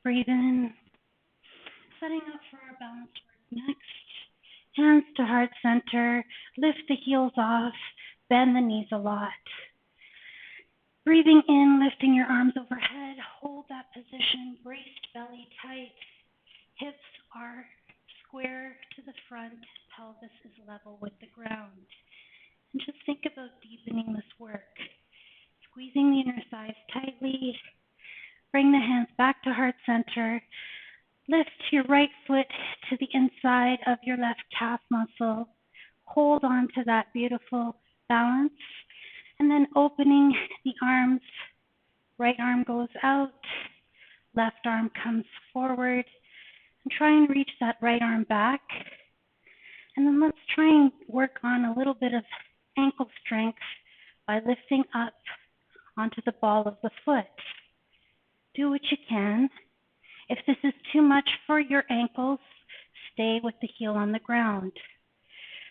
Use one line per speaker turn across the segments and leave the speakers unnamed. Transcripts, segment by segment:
Breathe in. Setting up for our balance work next. Hands to heart center. Lift the heels off. Bend the knees a lot. Breathing in, lifting your arms overhead. Hold that position. Braced belly tight. Hips are square to the front. Pelvis is level with the ground. And just think about deepening this work. Squeezing the inner thighs tightly. Bring the hands back to heart center. Lift your right foot to the inside of your left calf muscle. Hold on to that beautiful balance. And then opening the arms. Right arm goes out. Left arm comes forward. And try and reach that right arm back. And then let's try and work on a little bit of ankle strength by lifting up onto the ball of the foot. Do what you can. If this is too much for your ankles, stay with the heel on the ground.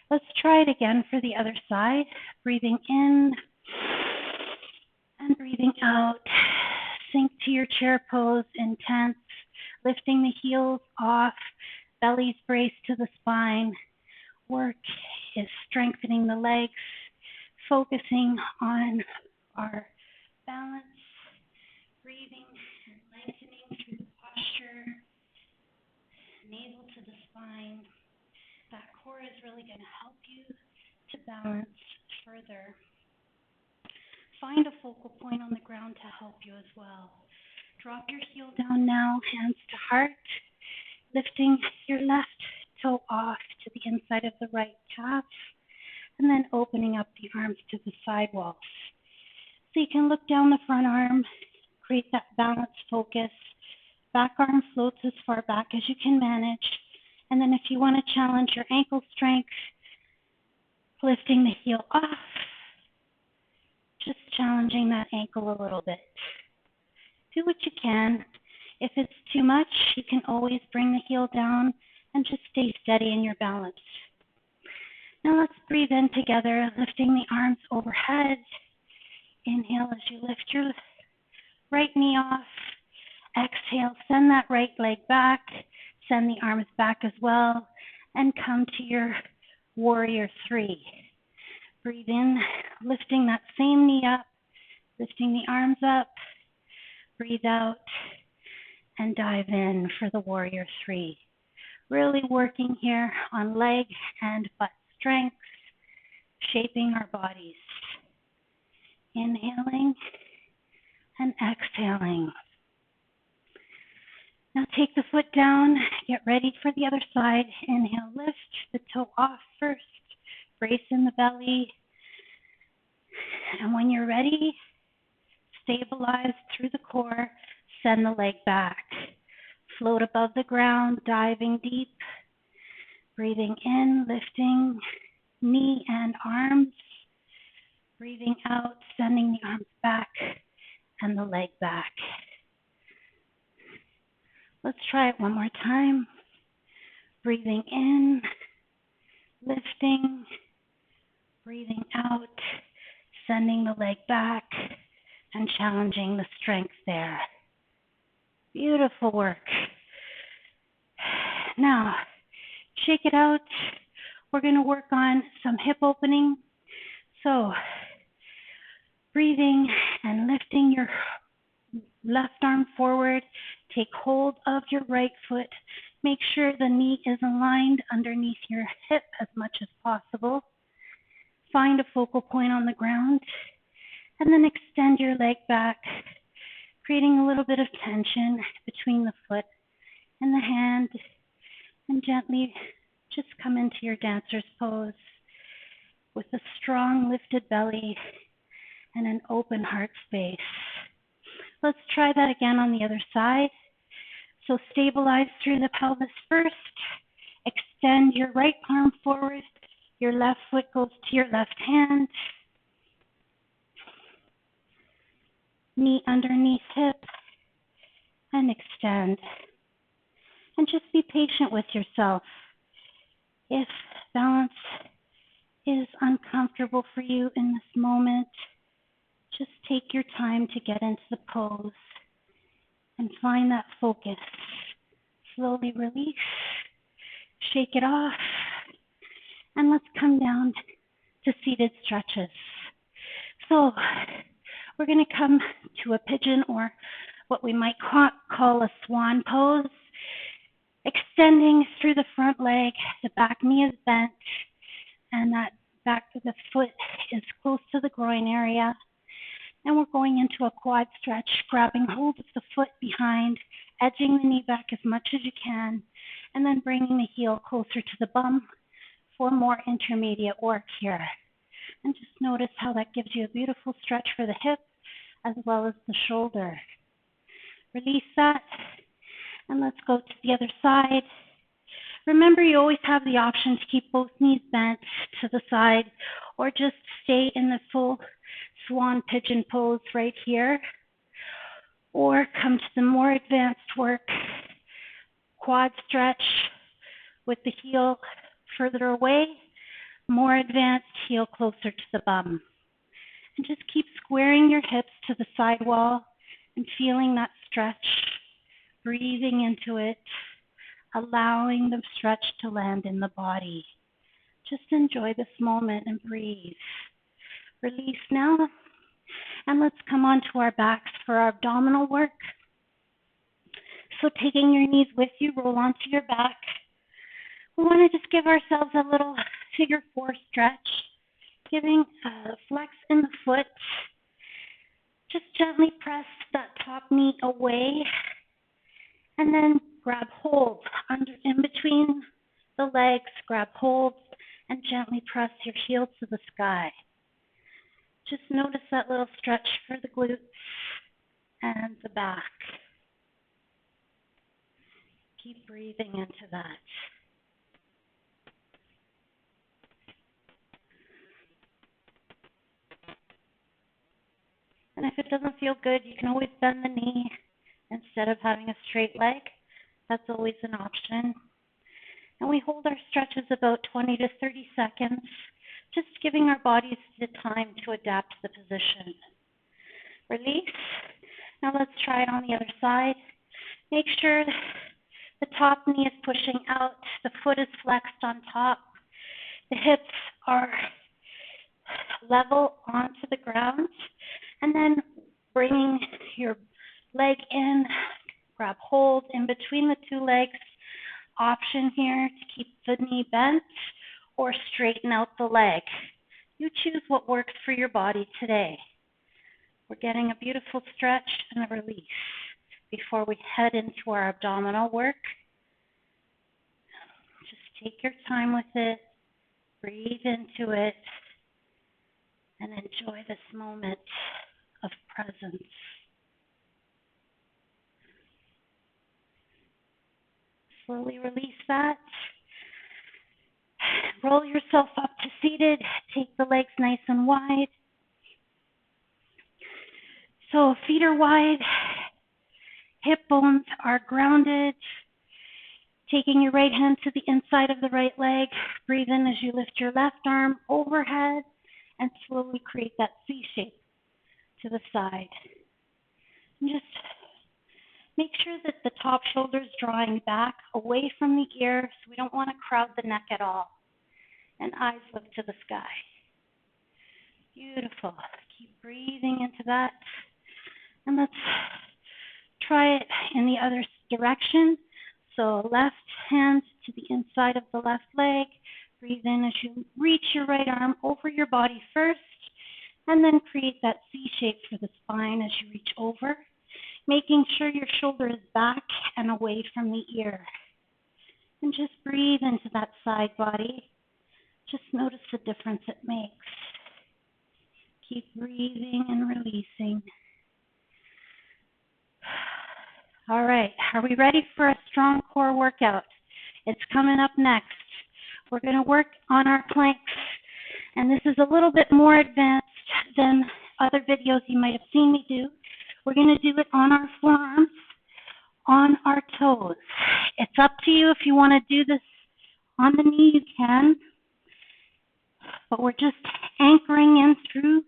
Let's try it again for the other side. Breathing in and breathing out. Sink to your chair pose, intense. Lifting the heels off, bellies braced to the spine. Work is strengthening the legs, focusing on our balance, breathing and lengthening through the posture, navel to the spine. That core is really going to help you to balance further. Find a focal point on the ground to help you as well. Drop your heel down now, hands to heart, lifting your left toe off to the inside of the right calf, and then opening up the arms to the side walls. So you can look down the front arm, create that balance focus. Back arm floats as far back as you can manage. And then if you want to challenge your ankle strength, lifting the heel off, just challenging that ankle a little bit. Do what you can. If it's too much, you can always bring the heel down and just stay steady in your balance. Now let's breathe in together, lifting the arms overhead. Inhale as you lift your right knee off. Exhale, send that right leg back. Send the arms back as well. And come to your warrior three. Breathe in, lifting that same knee up. Lifting the arms up. Breathe out and dive in for the warrior three. Really working here on leg and butt strength, shaping our bodies. Inhaling and exhaling. Now take the foot down, get ready for the other side. Inhale, lift the toe off first, brace in the belly. And when you're ready, stabilize through the core, send the leg back. Float above the ground, diving deep. Breathing in, lifting knee and arms. Breathing out, sending the arms back and the leg back. Let's try it one more time. Breathing in, lifting, breathing out, sending the leg back and challenging the strength there. Beautiful work. Now, shake it out. We're going to work on some hip opening. So, breathing and lifting your left arm forward. Take hold of your right foot. Make sure the knee is aligned underneath your hip as much as possible. Find a focal point on the ground. And then extend your leg back, creating a little bit of tension between the foot and the hand. And gently just come into your dancer's pose with a strong lifted belly and an open heart space. Let's try that again on the other side. So stabilize through the pelvis first. Extend your right arm forward. Your left foot goes to your left hand. Knee underneath hip. And extend. And just be patient with yourself. If balance is uncomfortable for you in this moment, just take your time to get into the pose. and find that focus. Slowly release, shake it off, and let's come down to seated stretches. So we're going to come to a pigeon, or what we might call a swan pose, extending through the front leg. The back knee is bent, and that back of the foot is close to the groin area. And we're going into a quad stretch, grabbing hold of the foot behind, edging the knee back as much as you can, and then bringing the heel closer to the bum for more intermediate work here. And just notice how that gives you a beautiful stretch for the hip as well as the shoulder. Release that, and let's go to the other side. Remember, you always have the option to keep both knees bent to the side or just stay in the full swan pigeon pose right here, or come to the more advanced work, quad stretch with the heel further away, more advanced, heel closer to the bum. And just keep squaring your hips to the side wall and feeling that stretch, breathing into it, allowing the stretch to land in the body. Just enjoy this moment and breathe. Release now, and let's come onto our backs for our abdominal work. So taking your knees with you, roll onto your back. We want to just give ourselves a little figure 4 stretch, giving a flex in the foot. Just gently press that top knee away, and then grab hold in between the legs, grab hold, and gently press your heel to the sky. Just notice that little stretch for the glutes and the back. Keep breathing into that. And if it doesn't feel good, you can always bend the knee instead of having a straight leg. That's always an option. And we hold our stretches about 20 to 30 seconds, just giving our bodies the time to adapt to the position. Release. Now let's try it on the other side. Make sure the top knee is pushing out, the foot is flexed on top, the hips are level onto the ground, and then bringing your leg in, grab hold in between the two legs. Option here to keep the knee bent or straighten out the leg. You choose what works for your body today. We're getting a beautiful stretch and a release before we head into our abdominal work. Just take your time with it, breathe into it, and enjoy this moment of presence. Slowly release that. Roll yourself up to seated. Take the legs nice and wide. So feet are wide. Hip bones are grounded. Taking your right hand to the inside of the right leg. Breathe in as you lift your left arm overhead and slowly create that C shape to the side. And just make sure that the top shoulder is drawing back away from the ear, so we don't want to crowd the neck at all. And eyes look to the sky. Beautiful. Keep breathing into that. And let's try it in the other direction. So left hand to the inside of the left leg. Breathe in as you reach your right arm over your body first, and then create that C shape for the spine as you reach over, making sure your shoulder is back and away from the ear. And just breathe into that side body. Just notice the difference it makes. Keep breathing and releasing. All right, are we ready for a strong core workout? It's coming up next. We're going to work on our planks, and this is a little bit more advanced than other videos you might have seen me do. We're going to do it on our forearms, on our toes. It's up to you if you want to do this on the knee, you can, but we're just anchoring in through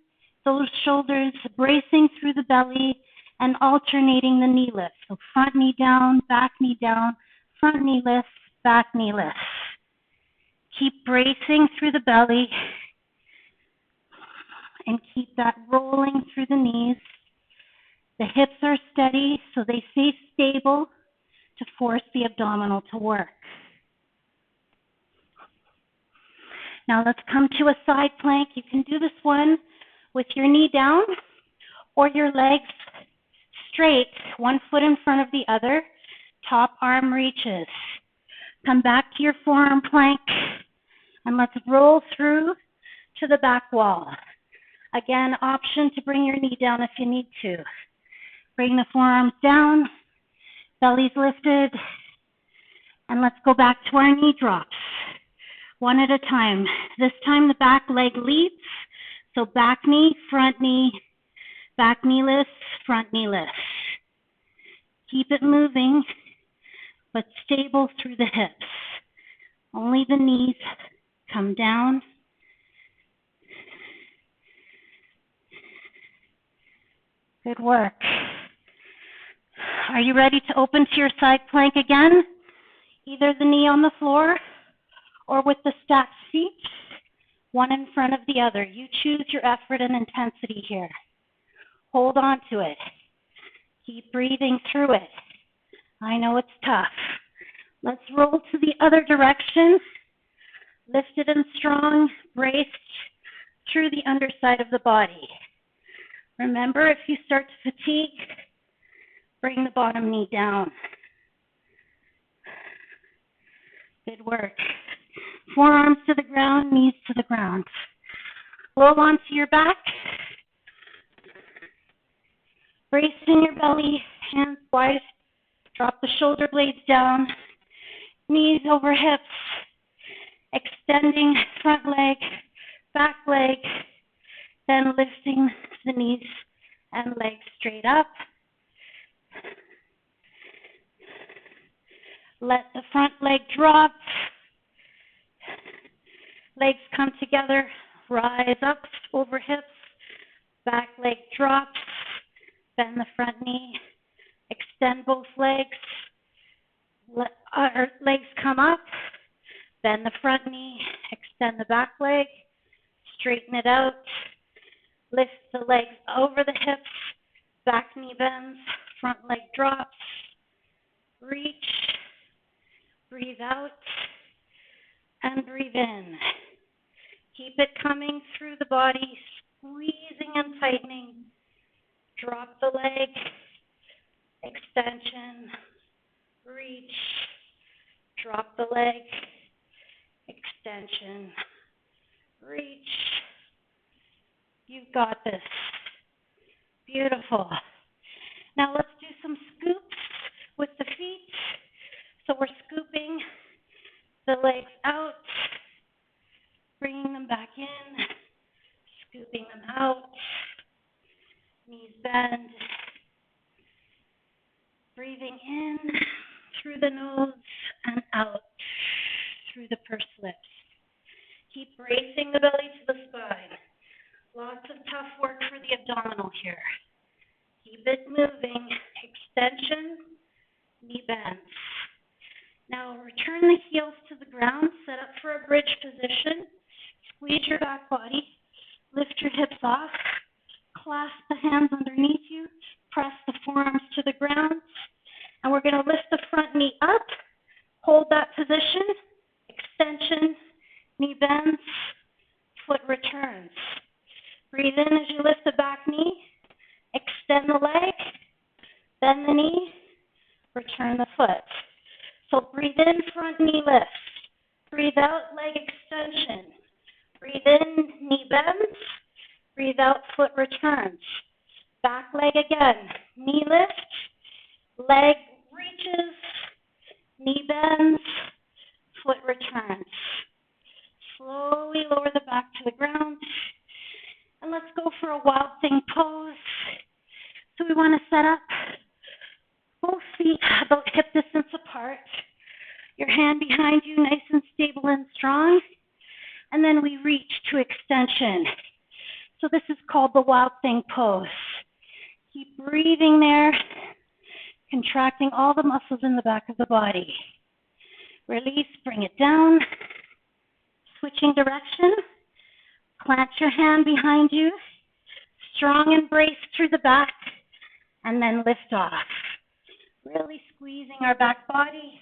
those shoulders, bracing through the belly, and alternating the knee lifts. So front knee down, front knee lifts, back knee lifts. Keep bracing through the belly and keep that rolling through the knees. The hips are steady, so they stay stable to force the abdominal to work. Now let's come to a side plank. You can do this one with your knee down or your legs straight, one foot in front of the other, top arm reaches. Come back to your forearm plank and let's roll through to the back wall. Again, option to bring your knee down if you need to. Bring the forearms down, belly's lifted, and let's go back to our knee drops. One at a time. This time the back leg leads, so back knee lifts, front knee lifts. Keep it moving, but stable through the hips. Only the knees come down. Good work. Are you ready to open to your side plank again? Either the knee on the floor or with the stacked feet, one in front of the other. You choose your effort and intensity here. Hold on to it. Keep breathing through it. I know it's tough. Let's roll to the other direction. Lifted and strong, braced through the underside of the body. Remember, if you start to fatigue, bring the bottom knee down. Good work. Forearms to the ground, knees to the ground. Roll onto your back. Brace in your belly, hands wide. Drop the shoulder blades down. Knees over hips. Extending front leg, back leg. Then lifting the knees and legs straight up. Let the front leg drop. Legs come together, rise up over hips. Back leg drops. Bend the front knee. Extend both legs. Legs come up. Bend the front knee. Extend the back leg. Straighten it out. Lift the legs over the hips. Back knee bends. Front leg drops. Reach. Breathe out. And breathe in. Keep it coming through the body, squeezing and tightening. Drop the leg. Extension. Reach. Drop the leg. Extension. Reach. You've got this. Beautiful. Now let's do some scoops with the feet. So we're scooping the legs out, bringing them back in, scooping them out, knees bend, breathing in through the nose and out through the pursed lips. Keep bracing the belly to the spine. Lots of tough work for the abdominal here. Keep it moving. Extension, knee bends. Now return the heels to the ground. Set up for a bridge position. Squeeze your back body. Lift your hips off. Clasp the hands underneath you. Press the forearms to the ground. And we're going to lift the front knee up. Hold that position. Extension, knee bends, foot returns. Breathe in as you lift the back knee. Extend the leg. Bend the knee. Return the foot. So breathe in, front knee lifts. Breathe out, leg extension. Breathe in, knee bends. Breathe out, foot returns. Back leg again. Knee lift. Leg reaches. Knee bends. Foot returns. Slowly lower the back to the ground. And let's go for a wild thing pose. So we want to set up both feet about hip distance apart. Your hand behind you, nice and stable and strong. And then we reach to extension. So this is called the wild thing pose. Keep breathing there, contracting all the muscles in the back of the body. Release, bring it down. Switching direction. Plant your hand behind you. Strong embrace through the back, and then lift off. Really squeezing our back body,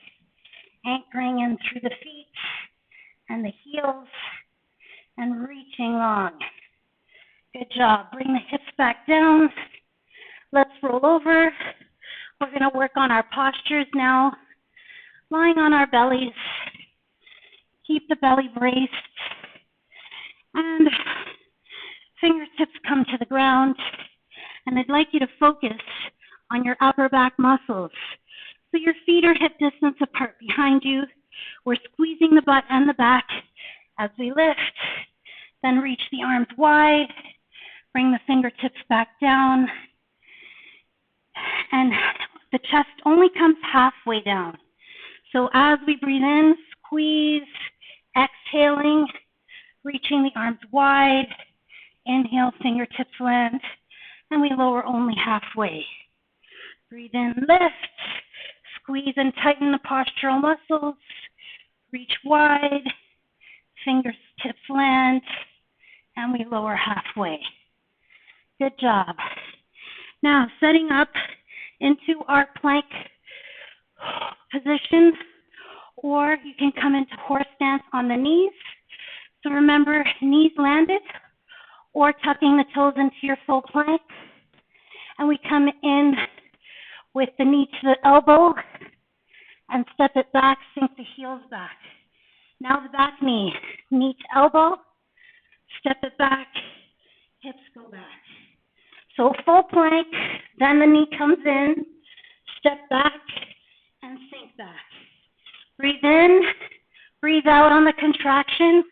anchoring in through the feet and the heels, and reaching long. Good job. Bring the hips back down. Let's roll over. We're going to work on our postures now. Lying on our bellies. Keep the belly braced. And fingertips come to the ground. And I'd like you to focus on your upper back muscles. So your feet are hip distance apart behind you. We're squeezing the butt and the back as we lift. Then reach the arms wide. Bring the fingertips back down. And the chest only comes halfway down. So as we breathe in, squeeze, exhaling, reaching the arms wide. Inhale, fingertips land, and we lower only halfway. Breathe in, lift, squeeze and tighten the postural muscles. Reach wide, fingertips land, and we lower halfway. Good job. Now, setting up into our plank position, or you can come into horse stance on the knees. So remember, knees landed, or tucking the toes into your full plank. And we come in with the knee to the elbow and step it back, sink the heels back. Now the back knee, knee to elbow, step it back, hips go back. So full plank, then the knee comes in, step back, and sink back. Breathe in, breathe out on the contraction,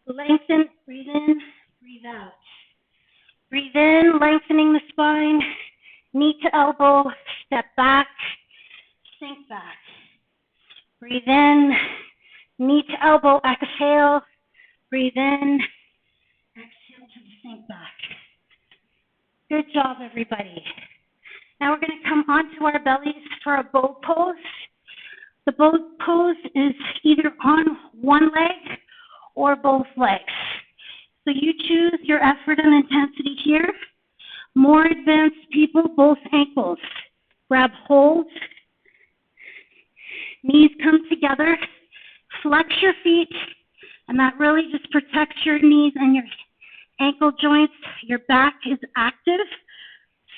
lengthen, breathe in, breathe out. Breathe in, lengthening the spine, knee to elbow, step back, sink back. Breathe in, knee to elbow, exhale, breathe in, exhale to sink back. Good job, everybody. Now we're going to come onto our bellies for a bow pose. The bow pose is either on one leg or both legs. So you choose your effort and intensity here. More advanced people, both ankles. Grab hold. Knees come together. Flex your feet, and that really just protects your knees and your ankle joints. Your back is active.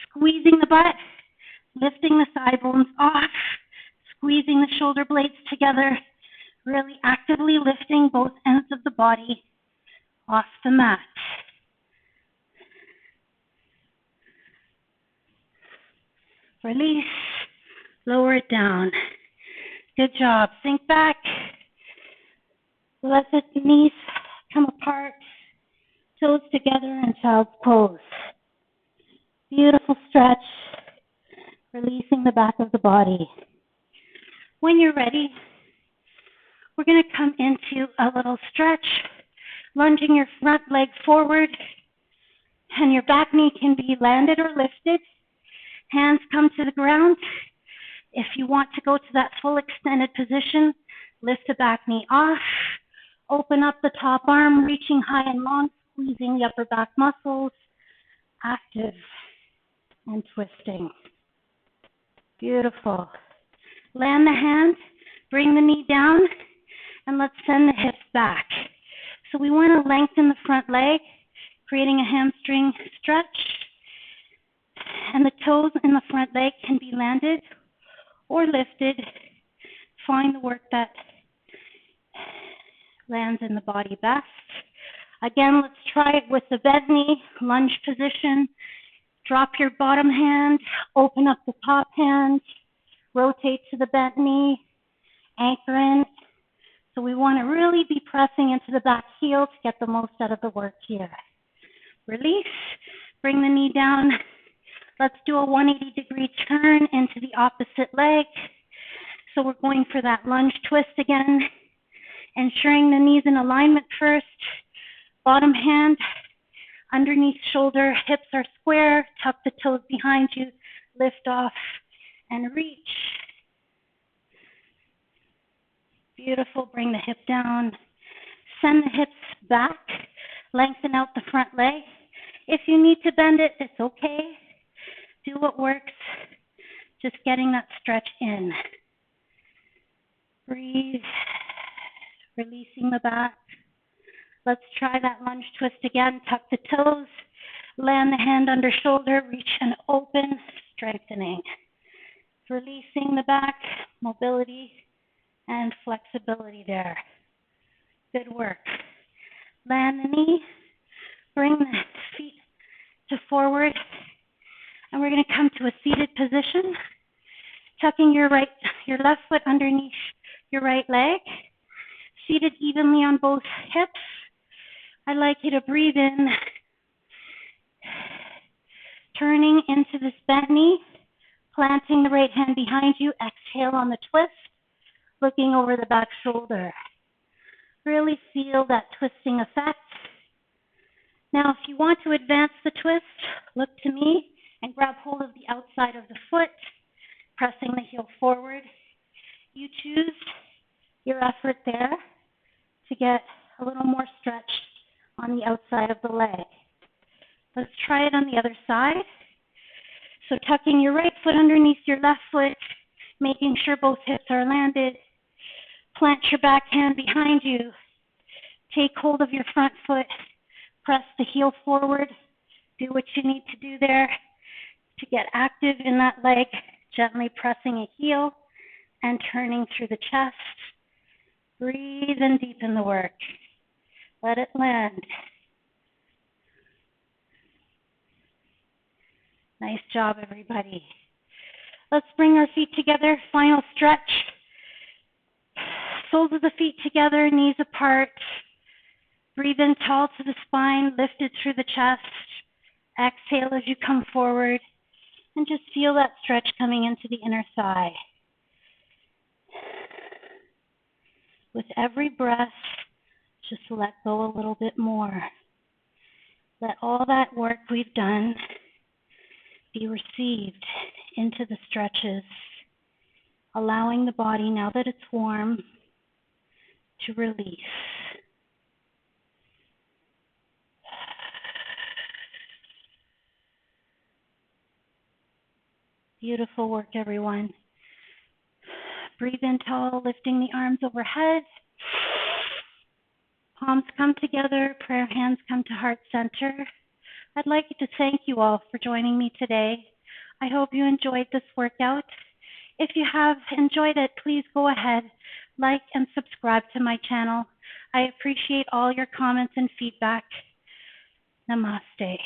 Squeezing the butt, lifting the thigh bones off, squeezing the shoulder blades together, really actively lifting both ends of the body off the mat. Release, lower it down. Good job. Sink back. Let the knees come apart, toes together in child's pose. Beautiful stretch, releasing the back of the body. When you're ready, we're going to come into a little stretch, lunging your front leg forward, and your back knee can be landed or lifted. Hands come to the ground. If you want to go to that full extended position, lift the back knee off, open up the top arm, reaching high and long, squeezing the upper back muscles, active and twisting. Beautiful. Land the hand, bring the knee down, and let's send the hips back. So we want to lengthen the front leg, creating a hamstring stretch. And the toes in the front leg can be landed or lifted. Find the work that lands in the body best. Again, let's try it with the bent knee, lunge position. Drop your bottom hand, open up the top hand, rotate to the bent knee, anchor in. So we want to really be pressing into the back heel to get the most out of the work here. Release, bring the knee down. Let's do a 180-degree turn into the opposite leg. So we're going for that lunge twist again, ensuring the knees in alignment first. Bottom hand underneath shoulder, hips are square, tuck the toes behind you, lift off and reach. Beautiful, bring the hip down. Send the hips back, lengthen out the front leg. If you need to bend it, it's okay. Do what works, just getting that stretch in. Breathe, releasing the back. Let's try that lunge twist again. Tuck the toes, land the hand under shoulder, reach and open, strengthening. Releasing the back, mobility and flexibility there. Good work. Land the knee, bring the feet to forward, and we're going to come to a seated position, tucking your left foot underneath your right leg, seated evenly on both hips. I'd like you to breathe in, turning into this bent knee, planting the right hand behind you, exhale on the twist, looking over the back shoulder. Really feel that twisting effect. Now, if you want to advance the twist, look to me and grab hold of the outside of the foot, pressing the heel forward. You choose your effort there to get a little more stretch on the outside of the leg. Let's try it on the other side. So tucking your right foot underneath your left foot, making sure both hips are landed. Plant your back hand behind you. Take hold of your front foot. Press the heel forward. Do what you need to do there to get active in that leg. Gently pressing a heel and turning through the chest. Breathe and deepen the work. Let it land. Nice job, everybody. Let's bring our feet together. Final stretch. Soles of the feet together, knees apart. Breathe in tall to the spine, lifted through the chest. Exhale as you come forward. And just feel that stretch coming into the inner thigh. With every breath, just let go a little bit more. Let all that work we've done be received into the stretches, allowing the body, now that it's warm, to release. Beautiful work, everyone. Breathe in tall, lifting the arms overhead. Palms come together, prayer hands come to heart center. I'd like to thank you all for joining me today. I hope you enjoyed this workout. If you have enjoyed it, please go ahead, like and subscribe to my channel. I appreciate all your comments and feedback. Namaste.